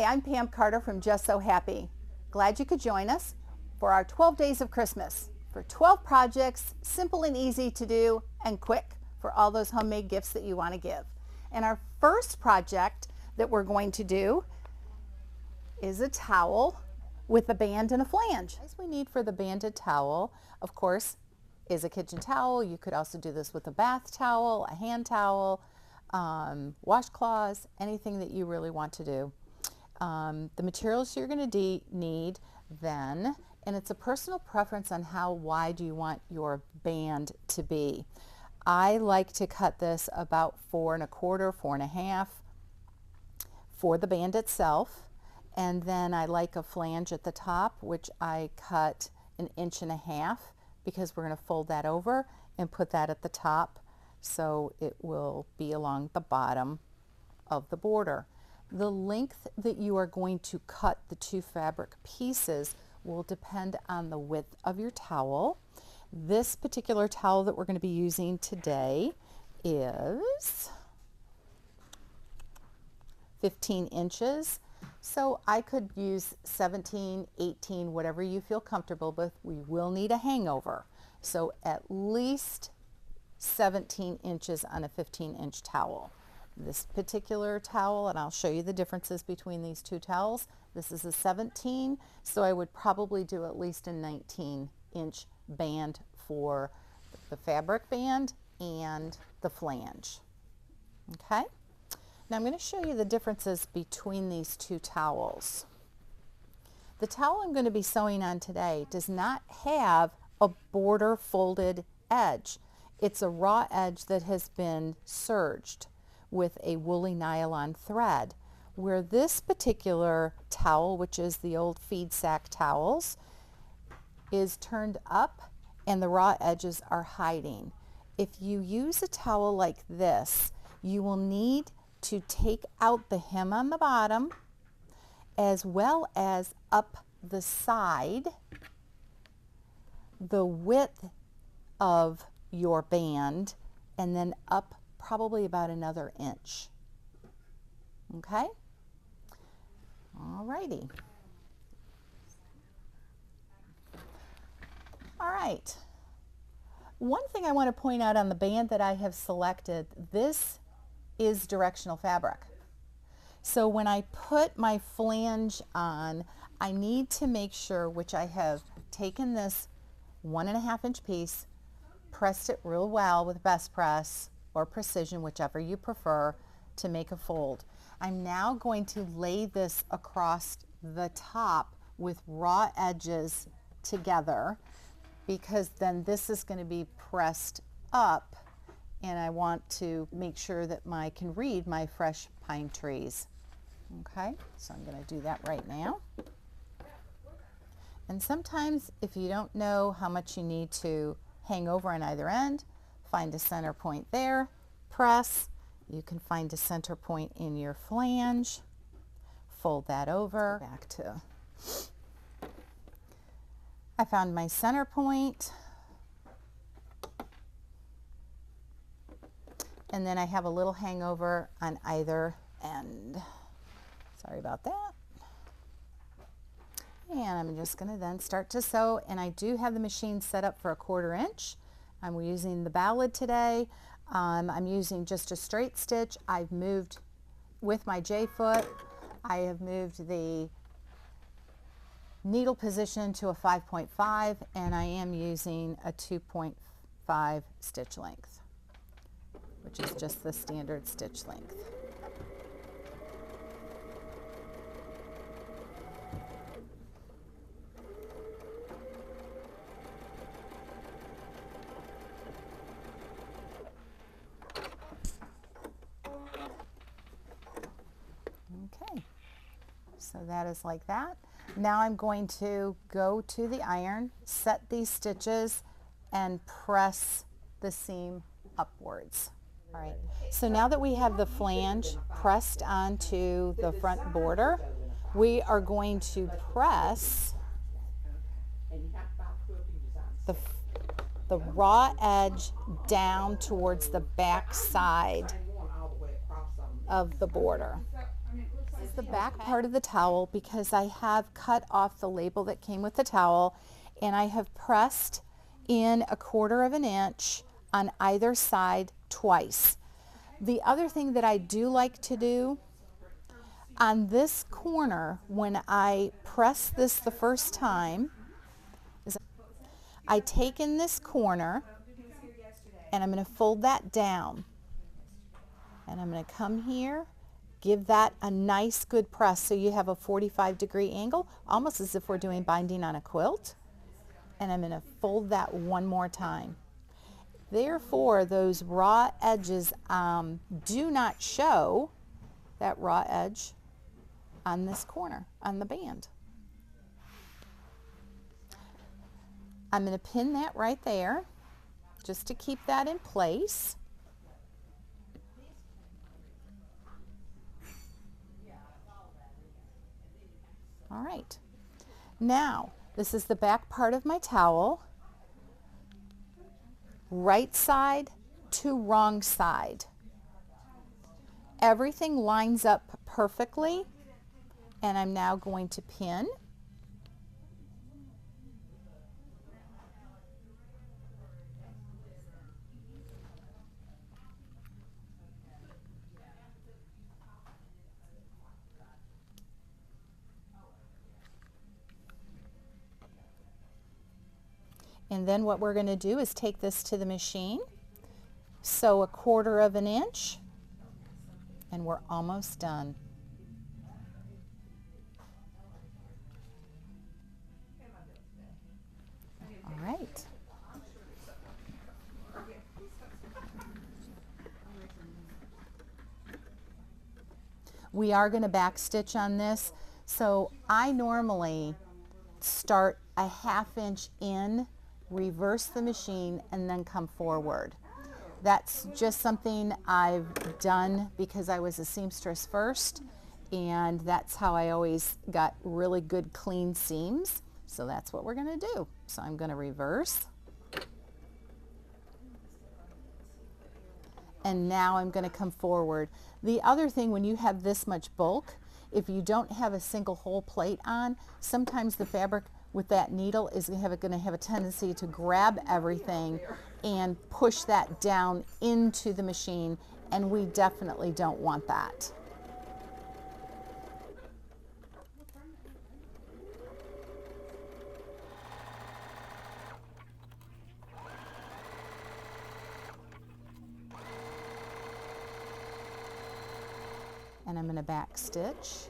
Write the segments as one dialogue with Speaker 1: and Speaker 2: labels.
Speaker 1: I'm Pam Carter from Just So Happy. Glad you could join us for our 12 Days of Christmas. For 12 projects, simple and easy to do and quick for all those homemade gifts that you want to give. And our first project that we're going to do is a towel with a band and a flange. What we need for the banded towel, of course, is a kitchen towel. You could also do this with a bath towel, a hand towel, washcloths, anything that you really want to do. The materials you're going to need then, and it's a personal preference on how wide you want your band to be. I like to cut this about 4 1/4, 4 1/2 for the band itself, and then I like a flange at the top, which I cut 1 1/2 inches because we're going to fold that over and put that at the top, so it will be along the bottom of the border. The length that you are going to cut the 2 fabric pieces will depend on the width of your towel. This particular towel that we're going to be using today is 15 inches. So I could use 17, 18, whatever you feel comfortable with. We will need a hangover. So at least 17 inches on a 15-inch towel. This particular towel, and I'll show you the differences between these 2 towels. This is a 17, so I would probably do at least a 19-inch band for the fabric band and the flange. Okay? Now I'm going to show you the differences between these 2 towels. The towel I'm going to be sewing on today does not have a border folded edge. It's a raw edge that has been serged with a woolly nylon thread, where this particular towel, which is the old feed sack towels, is turned up and the raw edges are hiding. If you use a towel like this, you will need to take out the hem on the bottom as well as up the side, the width of your band, and then up probably about another inch. Okay? Alrighty. All right. One thing I want to point out on the band that I have selected, this is directional fabric. So when I put my flange on, I need to make sure, which I have taken this 1 1/2 inch piece, pressed it real well with Best Press or Precision, whichever you prefer, to make a fold. I'm now going to lay this across the top with raw edges together, because then this is going to be pressed up, and I want to make sure that I can read my fresh pine trees. Okay, so I'm going to do that right now. And sometimes if you don't know how much you need to hang over on either end, find a center point there, press. You can find a center point in your flange, fold that over, back to, I found my center point, and then I have a little hangover on either end. Sorry about that. And I'm just going to then start to sew, and I do have the machine set up for a 1/4 inch. I'm using the Ballad today. I'm using just a straight stitch. I've moved with my J-foot, I have moved the needle position to a 5.5, and I am using a 2.5 stitch length, which is just the standard stitch length. Okay, so that is like that. Now I'm going to go to the iron, set these stitches, and press the seam upwards. All right, so now that we have the flange pressed onto the front border, we are going to press the raw edge down towards the back side of the border. This is the back part of the towel because I have cut off the label that came with the towel, and I have pressed in 1/4 of an inch on either side twice. The other thing that I do like to do on this corner when I press this the first time is I take in this corner and I'm going to fold that down, and I'm going to come here, give that a nice good press so you have a 45-degree angle, almost as if we're doing binding on a quilt, and I'm going to fold that one more time. Therefore, those raw edges do not show that raw edge on this corner, on the band. I'm going to pin that right there just to keep that in place. All right. Now, this is the back part of my towel. Right side to wrong side. Everything lines up perfectly, and I'm now going to pin. And then what we're going to do is take this to the machine, sew 1/4 of an inch, and we're almost done. All right. We are going to back stitch on this, so I normally start a 1/2 inch in, reverse the machine, and then come forward. That's just something I've done because I was a seamstress first, and that's how I always got really good clean seams. So that's what we're going to do. So I'm going to reverse, and now I'm going to come forward. The other thing, when you have this much bulk, if you don't have a single hole plate on, sometimes the fabric with that needle is going to have a tendency to grab everything and push that down into the machine, and we definitely don't want that. And I'm going to back stitch.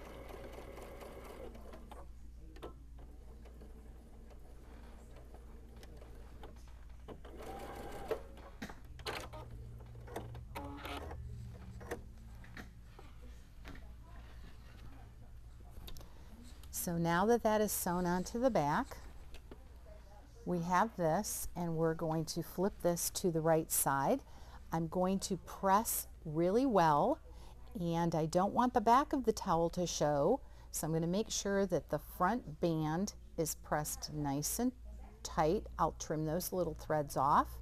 Speaker 1: So now that that is sewn onto the back, we have this, and we're going to flip this to the right side. I'm going to press really well, and I don't want the back of the towel to show, so I'm going to make sure that the front band is pressed nice and tight. I'll trim those little threads off,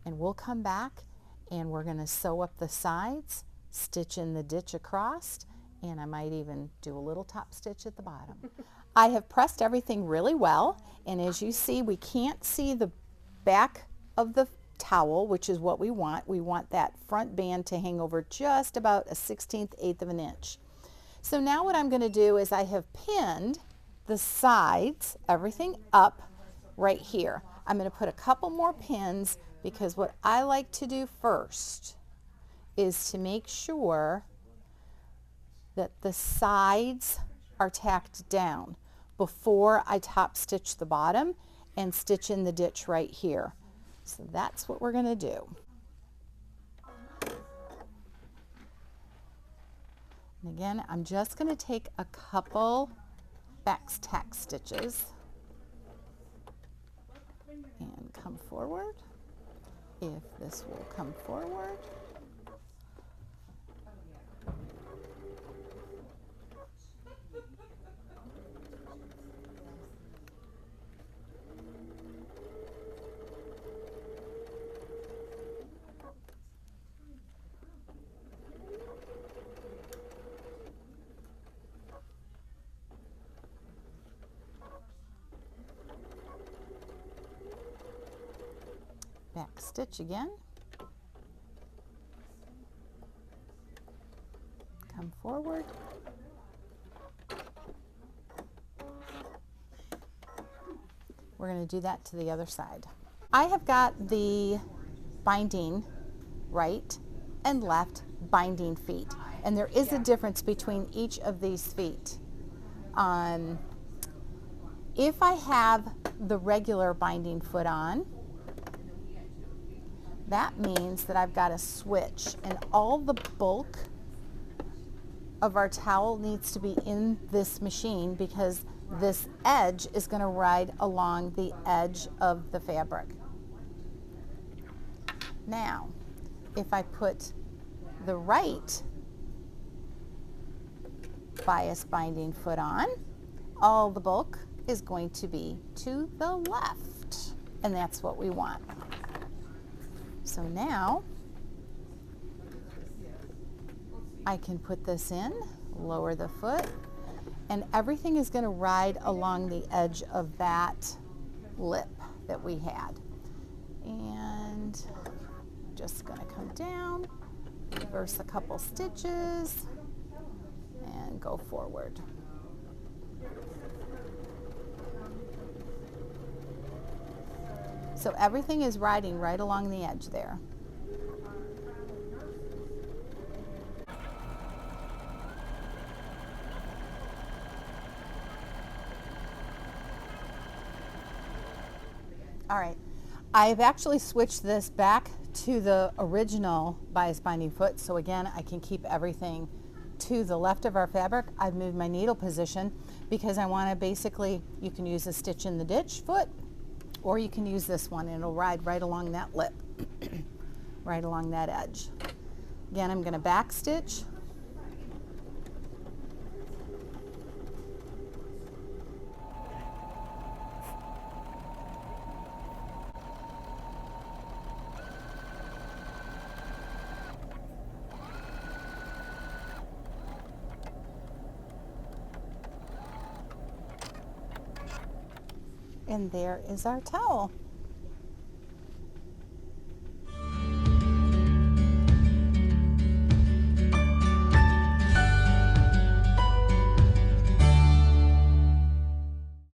Speaker 1: and we'll come back and we're going to sew up the sides, stitch in the ditch across, and I might even do a little top stitch at the bottom. I have pressed everything really well, and as you see, we can't see the back of the towel, which is what we want. We want that front band to hang over just about a 1/16 of an inch. So now what I'm going to do is I have pinned the sides, everything up right here. I'm going to put a couple more pins because what I like to do first is to make sure that the sides are tacked down before I top stitch the bottom and stitch in the ditch right here. So that's what we're going to do. And again, I'm just going to take a couple back tack stitches and come forward. If this will come forward. Back stitch again. Come forward. We're going to do that to the other side. I have got the binding right and left binding feet, and there is a difference between each of these feet. If I have the regular binding foot on, that means that I've got a switch, and all the bulk of our towel needs to be in this machine because this edge is going to ride along the edge of the fabric. Now, if I put the right bias binding foot on, all the bulk is going to be to the left, and that's what we want. So now I can put this in, lower the foot, and everything is going to ride along the edge of that lip that we had. And just going to come down, reverse a couple stitches, and go forward. So everything is riding right along the edge there. All right, I've actually switched this back to the original bias binding foot, so again I can keep everything to the left of our fabric. I've moved my needle position because I want to basically, you can use a stitch in the ditch foot, or you can use this one and it'll ride right along that lip, right along that edge. Again, I'm going to back stitch. And there is our towel.